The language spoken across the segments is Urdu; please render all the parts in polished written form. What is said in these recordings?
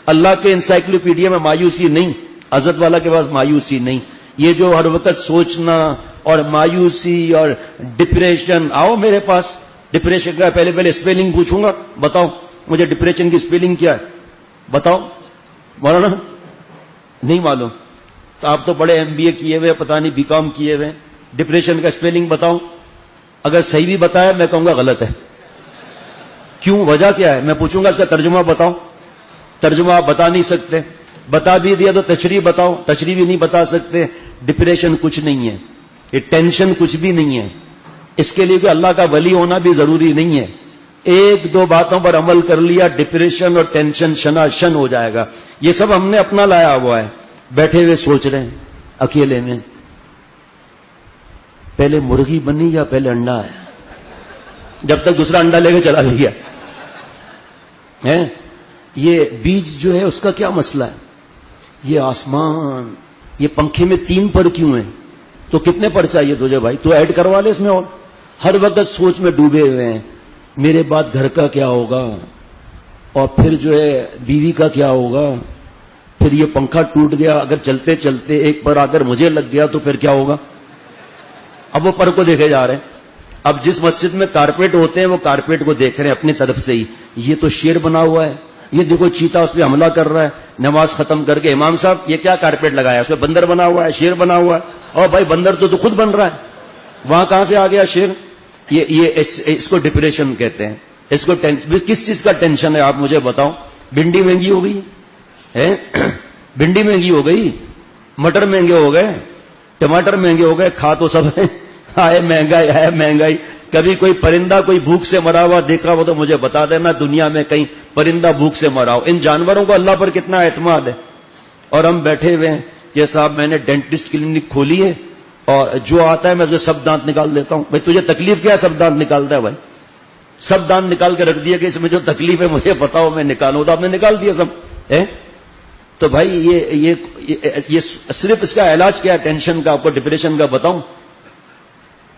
اللہ کے انسائکلوپیڈیا میں مایوسی نہیں، حضرت والا کے پاس مایوسی نہیں. یہ جو ہر وقت سوچنا اور مایوسی اور ڈپریشن، آؤ میرے پاس. ڈپریشن کا پہلے اسپیلنگ پوچھوں گا، بتاؤ مجھے ڈپریشن کی اسپیلنگ کیا ہے، بتاؤ. مولانا نہیں معلوم؟ تو آپ تو بڑے MBA کیے ہوئے، پتہ نہیں BCom کیے ہوئے. ڈپریشن کا اسپیلنگ بتاؤ. اگر صحیح بھی بتایا میں کہوں گا غلط ہے. کیوں؟ وجہ کیا ہے؟ میں پوچھوں گا اس کا ترجمہ بتاؤ. ترجمہ آپ بتا نہیں سکتے. بتا بھی دیا تو تشریح بتاؤ، تشریح بھی نہیں بتا سکتے. ڈپریشن کچھ نہیں ہے، یہ ٹینشن کچھ بھی نہیں ہے. اس کے لیے کہ اللہ کا ولی ہونا بھی ضروری نہیں ہے. ایک دو باتوں پر عمل کر لیا، ڈپریشن اور ٹینشن شناشن ہو جائے گا. یہ سب ہم نے اپنا لایا ہوا ہے. بیٹھے ہوئے سوچ رہے ہیں اکیلے میں، پہلے مرغی بنی یا پہلے انڈا آیا، جب تک دوسرا انڈا لے کے چلا لیا ہے. یہ بیج جو ہے اس کا کیا مسئلہ ہے؟ یہ آسمان، یہ پنکھے میں 3 پر کیوں ہیں؟ تو کتنے پر چاہیے تجھے بھائی؟ تو ایڈ کروا لے اس میں. اور ہر وقت سوچ میں ڈوبے ہوئے ہیں، میرے بعد گھر کا کیا ہوگا، اور پھر جو ہے بیوی کا کیا ہوگا، پھر یہ پنکھا ٹوٹ گیا، اگر چلتے چلتے ایک پر اگر مجھے لگ گیا تو پھر کیا ہوگا. اب وہ پر کو دیکھے جا رہے ہیں. اب جس مسجد میں کارپیٹ ہوتے ہیں وہ کارپیٹ کو دیکھ رہے ہیں اپنی طرف سے ہی. یہ تو شیر بنا ہوا ہے، یہ دیکھو چیتا اس پہ حملہ کر رہا ہے. نماز ختم کر کے امام صاحب یہ کیا کارپیٹ لگایا، اس پہ بندر بنا ہوا ہے، شیر بنا ہوا ہے. اور بھائی بندر تو خود بن رہا ہے، وہاں کہاں سے آ گیا شیر؟ اس کو ڈپریشن کہتے ہیں. اس کو کس چیز کا ٹینشن ہے آپ مجھے بتاؤ؟ بھنڈی مہنگی ہو گئی ہے، بھنڈی مہنگی ہو گئی، مٹر مہنگے ہو گئے، ٹماٹر مہنگے ہو گئے، کھا تو سب ہے. آئے مہنگائی، آئے مہنگائی. کبھی کوئی پرندہ کوئی بھوک سے مرا ہوا دیکھا ہو تو مجھے بتا دینا دنیا میں کہیں پرندہ بھوک سے مرا ہو. ان جانوروں کو اللہ پر کتنا اعتماد ہے. اور ہم بیٹھے ہوئے ہیں. یہ صاحب میں نے ڈینٹسٹ کلینک کھولی ہے اور جو آتا ہے میں اسے سب دانت نکال دیتا ہوں. بھائی تجھے تکلیف کیا ہے سب دانت نکالتا ہے؟ بھائی سب دانت نکال کے رکھ دیا کہ اس میں جو تکلیف ہے مجھے بتاؤ میں نکالوں. تو آپ نے نکال دیا سب ہے. تو بھائی یہ صرف اس کا علاج کیا ہے ٹینشن کا، آپ کو ڈپریشن کا بتاؤں؟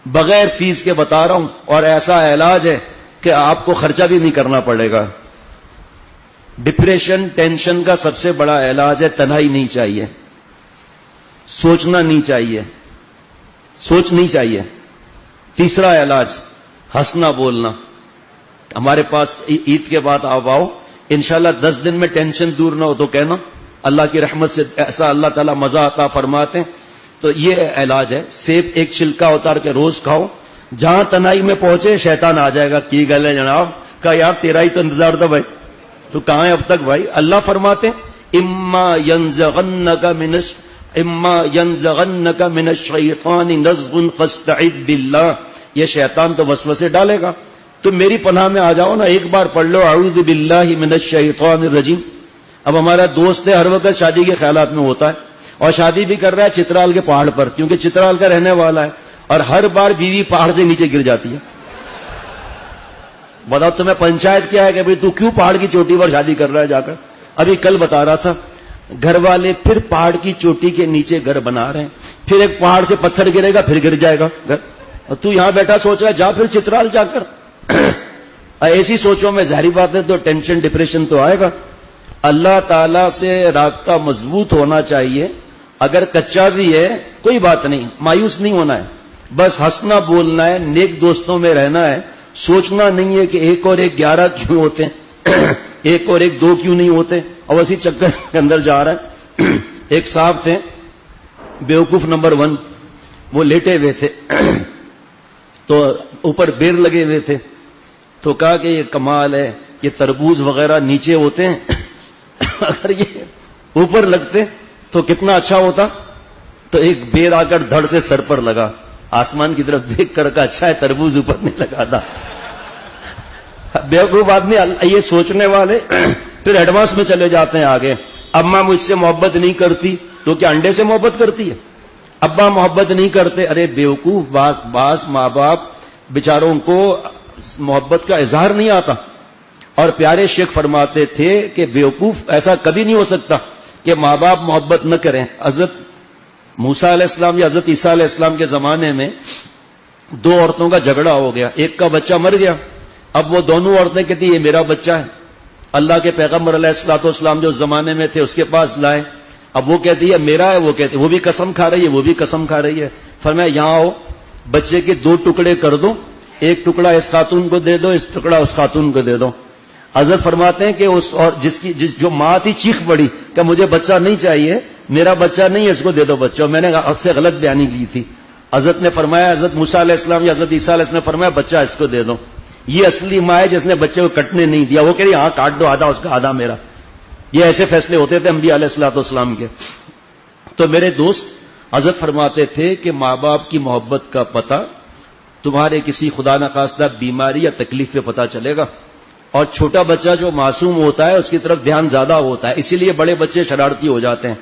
بغیر فیس کے بتا رہا ہوں. اور ایسا علاج ہے کہ آپ کو خرچہ بھی نہیں کرنا پڑے گا. ڈپریشن ٹینشن کا سب سے بڑا علاج ہے تنہائی نہیں چاہیے، سوچنا نہیں چاہیے، سوچ نہیں چاہیے. تیسرا علاج ہنسنا بولنا. ہمارے پاس عید کے بعد آپ آؤ انشاءاللہ 10 دن میں ٹینشن دور نہ ہو تو کہنا. اللہ کی رحمت سے ایسا اللہ تعالیٰ مزہ عطا فرماتے ہیں. تو یہ علاج ہے. سیب ایک چھلکا اتار کے روز کھاؤ. جہاں تنہائی میں پہنچے شیطان آ جائے گا کی گل ہے جناب، کہا یار تیرا ہی تو انتظار تھا بھائی، تو کہاں ہے اب تک بھائی. اللہ فرماتے ہیں اما ینزغنک من الشیطان نزغ فاستعذ باللہ. یہ شیطان تو وسوسے ڈالے گا، تو میری پناہ میں آ جاؤ نا. ایک بار پڑھ لو اعوذ باللہ من الشیطان الرجیم. اب ہمارا دوست ہے ہر وقت شادی کے خیالات میں ہوتا ہے اور شادی بھی کر رہا ہے چترال کے پہاڑ پر، کیونکہ چترال کا رہنے والا ہے. اور ہر بار بیوی پہاڑ سے نیچے گر جاتی ہے. بتاؤ تمہیں پنچایت کیا ہے کہ بھئی تو کیوں پہاڑ کی چوٹی پر شادی کر رہا ہے جا کر؟ ابھی کل بتا رہا تھا گھر والے پھر پہاڑ کی چوٹی کے نیچے گھر بنا رہے ہیں. پھر ایک پہاڑ سے پتھر گرے گا پھر گر جائے گا گھر. اور تو یہاں بیٹھا سوچ رہا ہے جا پھر چترال جا کر. ایسی سوچوں میں ظاہری بات ہے تو ٹینشن ڈپریشن تو آئے گا. اللہ تعالی سے رابطہ مضبوط ہونا چاہیے. اگر کچا بھی ہے کوئی بات نہیں، مایوس نہیں ہونا ہے، بس ہنسنا بولنا ہے، نیک دوستوں میں رہنا ہے. سوچنا نہیں ہے کہ 1 اور 1 11 کیوں ہوتے ہیں 1 اور 1 2 کیوں نہیں ہوتے، اور اسی چکر کے اندر جا رہا ہے. ایک صاحب تھے بیوقوف نمبر 1، وہ لیٹے ہوئے تھے تو اوپر بیر لگے ہوئے تھے. تو کہا کہ یہ کمال ہے، یہ تربوز وغیرہ نیچے ہوتے ہیں اگر یہ اوپر لگتے تو کتنا اچھا ہوتا. تو ایک بیر آ کر دھڑ سے سر پر لگا، آسمان کی طرف دیکھ کر کہا اچھا ہے تربوز اوپر نہیں لگا تھا. بیوقوف آدمی یہ سوچنے والے پھر ایڈوانس میں چلے جاتے ہیں آگے. اماں مجھ سے محبت نہیں کرتی تو کیا انڈے سے محبت کرتی ہے؟ ابا محبت نہیں کرتے. ارے بیوقوف، بعض ماں باپ بیچاروں کو محبت کا اظہار نہیں آتا. اور پیارے شیخ فرماتے تھے کہ بیوقوف ایسا کبھی نہیں ہو سکتا کہ ماں باپ محبت نہ کریں. حضرت موسیٰ علیہ السلام یا حضرت عیسیٰ علیہ السلام کے زمانے میں 2 عورتوں کا جھگڑا ہو گیا، ایک کا بچہ مر گیا. اب وہ دونوں عورتیں کہتی یہ میرا بچہ ہے، اللہ کے پیغمبر علیہ الصلوۃ والسلام جو زمانے میں تھے اس کے پاس لائے. اب وہ کہتی ہے میرا ہے, وہ کہتی وہ بھی قسم کھا رہی ہے, وہ بھی قسم کھا رہی ہے. فرمایا یہاں آؤ, بچے کے 2 ٹکڑے کر دو, ایک ٹکڑا اس خاتون کو دے دو, اس ٹکڑا اس خاتون کو دے دو. حضرت فرماتے ہیں کہ اس اور جو ماں تھی چیخ پڑی کہ مجھے بچہ نہیں چاہیے, میرا بچہ نہیں ہے, اس کو دے دو بچہ. میں نے اب سے غلط بیانی کی تھی. حضرت نے فرمایا, حضرت موسیٰ علیہ السلام یا حضرت عیسیٰ علیہ السلام نے فرمایا بچہ اس کو دے دو. یہ اصلی ماں ہے جس نے بچے کو کٹنے نہیں دیا. وہ کہہ رہی ہاں کاٹ دو, آدھا اس کا آدھا میرا. یہ ایسے فیصلے ہوتے تھے انبیاء علیہ الصلوۃ والسلام کے. تو میرے دوست, حضرت فرماتے تھے کہ ماں باپ کی محبت کا پتہ تمہارے کسی خدا نخواستہ بیماری یا تکلیف پہ پتہ چلے گا. اور چھوٹا بچہ جو معصوم ہوتا ہے اس کی طرف دھیان زیادہ ہوتا ہے, اسی لیے بڑے بچے شرارتی ہو جاتے ہیں.